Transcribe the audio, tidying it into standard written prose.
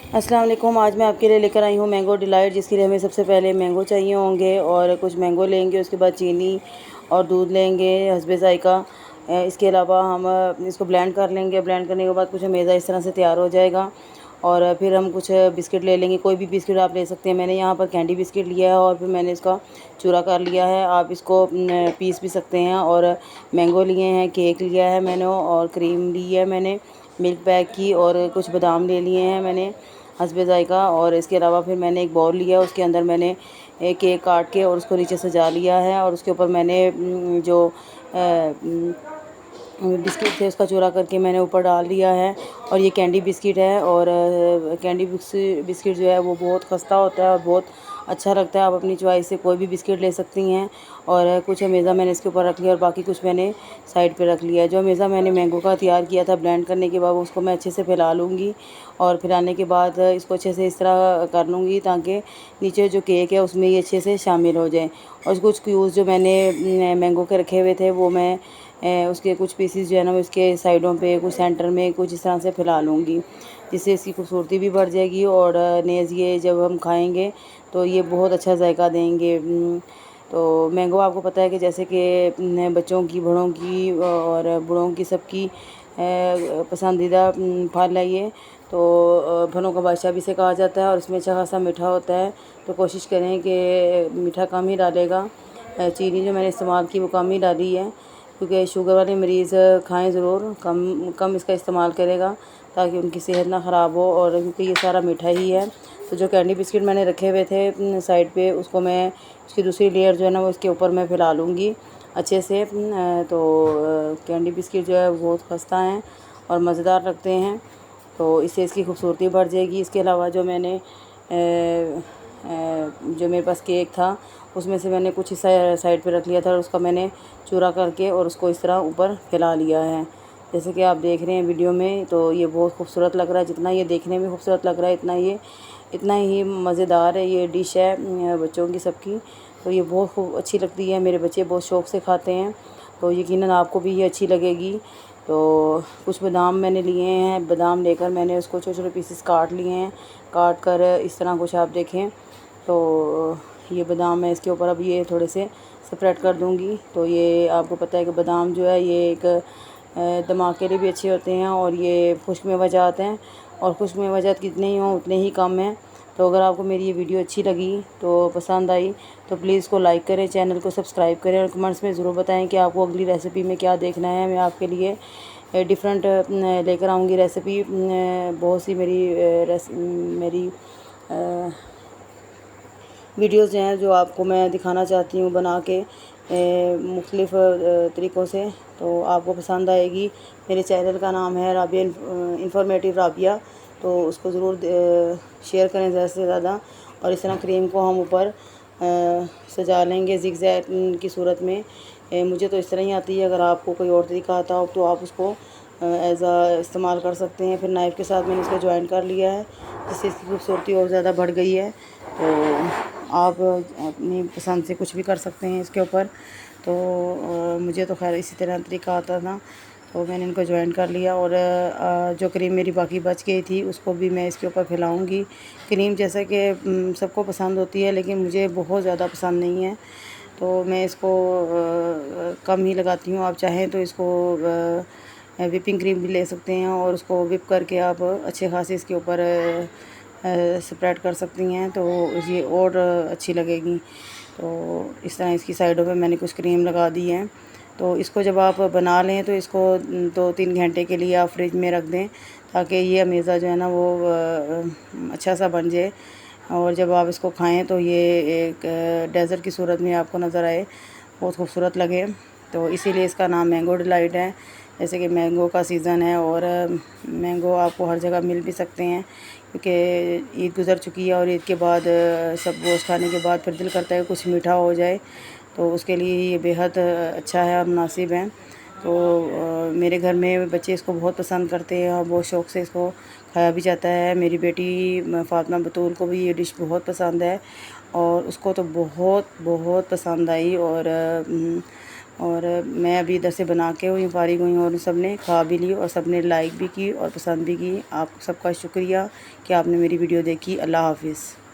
अस्सलाम वालेकुम। आज मैं आपके लिए लेकर आई हूँ मैंगो डिलाइट, जिसके लिए हमें सबसे पहले मैंगो चाहिए होंगे और कुछ मैंगो लेंगे। उसके बाद चीनी और दूध लेंगे हस्बे ज़ायक़ा। इसके अलावा हम इसको ब्लेंड कर लेंगे। ब्लेंड करने के बाद कुछ मैदा इस तरह से तैयार हो जाएगा। और फिर हम कुछ बिस्किट ले लेंगे, कोई भी बिस्किट आप ले सकते हैं। मैंने यहाँ पर कैंडी बिस्किट लिया है और फिर मैंने इसका चूरा कर लिया है। आप इसको पीस भी सकते हैं। और मैंगो लिए हैं, केक लिया है मैंने, और क्रीम ली है मैंने मिल्क पैक की, और कुछ बादाम ले लिए हैं मैंने हस्बे ज़ायक़ा। और इसके अलावा फिर मैंने एक बाउल लिया, उसके अंदर मैंने एक केक काट के और उसको नीचे सजा लिया है। और उसके ऊपर मैंने जो बिस्किट थे उसका चूरा करके मैंने ऊपर डाल दिया है। और ये कैंडी बिस्किट है, और कैंडी बिस्किट जो है वो बहुत खस्ता होता है और बहुत अच्छा लगता है। आप अपनी चॉइस से कोई भी बिस्किट ले सकती हैं। और कुछ मेज़ा मैंने इसके ऊपर रख लिया और बाकी कुछ मैंने साइड पे रख लिया है। जो मेज़ा मैंने मैंगो का तैयार किया था ब्लेंड करने के बाद, उसको मैं अच्छे से फैला लूँगी। और फैलाने के बाद इसको अच्छे से इस तरह कर लूँगी ताकि नीचे जो केक है उसमें ये अच्छे से शामिल हो जाए। और कुछ क्यूब्स जो मैंने मैंगो के रखे हुए थे वो मैं उसके कुछ पीसीस जो है ना उसके साइडों पे, कुछ सेंटर में, कुछ इस तरह से फैला लूँगी, जिससे इसकी खूबसूरती भी बढ़ जाएगी। और नेज़ ये जब हम खाएंगे तो ये बहुत अच्छा जायका देंगे। तो मैंगो आपको पता है कि जैसे कि बच्चों की, बड़ों की और बूढ़ों की सबकी पसंदीदा फल है ये। तो फलों का बादशाह भी इसे कहा जाता है और इसमें अच्छा खासा मीठा होता है। तो कोशिश करें कि मीठा कम ही डालेगा। चीनी जो मैंने इस्तेमाल की वो कम ही डाली है, क्योंकि शुगर वाले मरीज़ खाएं ज़रूर, कम कम इसका इस्तेमाल करेगा ताकि उनकी सेहत ना ख़राब हो। और क्योंकि ये सारा मीठा ही है। तो जो कैंडी बिस्किट मैंने रखे हुए थे साइड पे, उसको मैं उसकी दूसरी लेयर जो है ना वो इसके ऊपर मैं फैला लूँगी अच्छे से। तो कैंडी बिस्किट जो है बहुत खस्ता हैं और मज़ेदार लगते हैं, तो इससे इसकी खूबसूरती बढ़ जाएगी। इसके अलावा जो मैंने जो मेरे पास केक था उसमें से मैंने कुछ हिस्सा साइड पे रख लिया था और उसका मैंने चूरा करके और उसको इस तरह ऊपर फैला लिया है, जैसे कि आप देख रहे हैं वीडियो में। तो ये बहुत खूबसूरत लग रहा है। जितना ये देखने में खूबसूरत लग रहा है इतना ही मज़ेदार है ये डिश है बच्चों की सबकी। तो ये बहुत खूब अच्छी लगती है, मेरे बच्चे बहुत शौक़ से खाते हैं। तो यकीनन आपको भी ये अच्छी लगेगी। तो कुछ बादाम मैंने लिए हैं, बादाम लेकर मैंने उसको छोटे छोटे पीसेस काट लिए हैं। काट कर इस तरह कुछ आप देखें तो ये बादाम मैं इसके ऊपर अब ये थोड़े से सेपरेट कर दूंगी। तो ये आपको पता है कि बादाम जो है ये एक दिमाग के लिए भी अच्छे होते हैं और ये खुश्क मेवाजात हैं, और खुश्क मेवाजात कितने ही हों उतने ही कम हैं। तो अगर आपको मेरी ये वीडियो अच्छी लगी, तो पसंद आई, तो प्लीज़ इसको लाइक करें, चैनल को सब्सक्राइब करें और कमेंट्स में ज़रूर बताएं कि आपको अगली रेसिपी में क्या देखना है। मैं आपके लिए डिफरेंट लेकर आऊँगी रेसिपी। बहुत सी मेरी वीडियोज़ जो हैं जो आपको मैं दिखाना चाहती हूँ बना के मुख्तलिफ़ तरीक़ों से, तो आपको पसंद आएगी। मेरे चैनल का नाम है राबिया इंफॉर्मेटिव राबिया, तो उसको ज़रूर शेयर करें ज़्यादा से ज़्यादा। और इस तरह क्रीम को हम ऊपर सजा लेंगे ज़िगज़ैग की सूरत में। मुझे तो इस तरह ही आती है, अगर आपको कोई और तरीका आता हो तो आप उसको इस्तेमाल कर सकते हैं। फिर नाइफ़ के साथ मैंने इसको जॉइन कर लिया है, जिससे इसकी खूबसूरती और ज़्यादा बढ़ गई है। तो आप अपनी पसंद से कुछ भी कर सकते हैं इसके ऊपर। तो मुझे तो खैर इसी तरह तरीका आता था, तो मैंने इनको जॉइन कर लिया। और जो क्रीम मेरी बाकी बच गई थी उसको भी मैं इसके ऊपर फैलाऊँगी। क्रीम जैसा कि सबको पसंद होती है, लेकिन मुझे बहुत ज़्यादा पसंद नहीं है, तो मैं इसको कम ही लगाती हूँ। आप चाहें तो इसको विपिंग क्रीम भी ले सकते हैं और उसको विप करके आप अच्छे खासे इसके ऊपर स्प्रेड कर सकती हैं, तो ये और अच्छी लगेगी। तो इस तरह इसकी साइडों पे मैंने कुछ क्रीम लगा दी है। तो इसको जब आप बना लें तो इसको 2-3 घंटे के लिए आप फ्रिज में रख दें, ताकि ये अमेज़ा जो है ना वो अच्छा सा बन जाए। और जब आप इसको खाएं तो ये एक डेज़र्ट की सूरत में आपको नज़र आए, बहुत खूबसूरत लगे। तो इसीलिए इसका नाम मैंगो डिलाइट है। जैसे कि मैंगो का सीज़न है और मैंगो आपको हर जगह मिल भी सकते हैं, क्योंकि ईद गुज़र चुकी है और ईद के बाद सब गोश्त खाने के बाद फिर दिल करता है कुछ मीठा हो जाए, तो उसके लिए ये बेहद अच्छा है और मुनासिब है। तो मेरे घर में बच्चे इसको बहुत पसंद करते हैं और बहुत शौक़ से इसको खाया भी जाता है। मेरी बेटी फ़ातिमा बतूल को भी ये डिश बहुत पसंद है और उसको तो बहुत बहुत पसंद आई। और और मैं अभी इधर से बना के हुई फारिग हुई और सब ने खा भी ली और सब ने लाइक भी की और पसंद भी की। आप सबका शुक्रिया कि आपने मेरी वीडियो देखी। अल्लाह हाफ़िज़।